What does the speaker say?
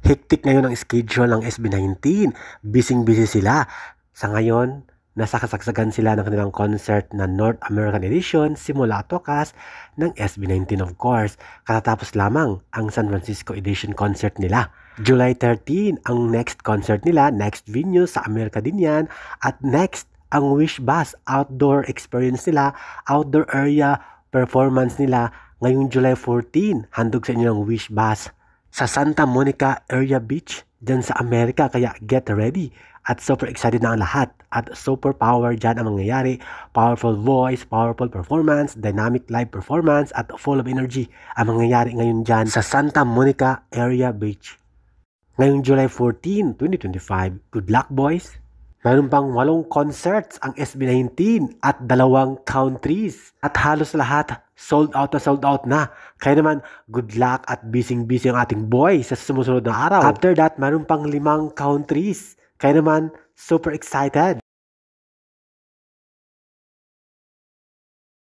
Hectic ngayon ang schedule ng SB19. Busy sila. Sa ngayon, nasa kasagsagan sila ng kanilang concert na North American Edition simula at wakas ng SB19 of course. Katatapos lamang ang San Francisco Edition concert nila. July 13 ang next concert nila, next venue sa Amerika din yan. At next, ang Wish Bus outdoor experience nila, outdoor area performance nila ngayong July 14. Handog sa inyo ng Wish Bus sa Santa Monica Area Beach dyan sa Amerika, kaya get ready at super excited na ang lahat at super power dyan ang mangyayari. Powerful voice, powerful performance, dynamic live performance at full of energy ang mangyayari ngayon dyan sa Santa Monica Area Beach ngayong July 14, 2025. Good luck boys! Mayroon pang 8 concerts ang SB19 at 2 countries. At halos lahat sold out na. Kaya naman, good luck at busy ang ating boy sa sumusunod na araw. After that, mayroon pang 5 countries. Kaya naman, super excited.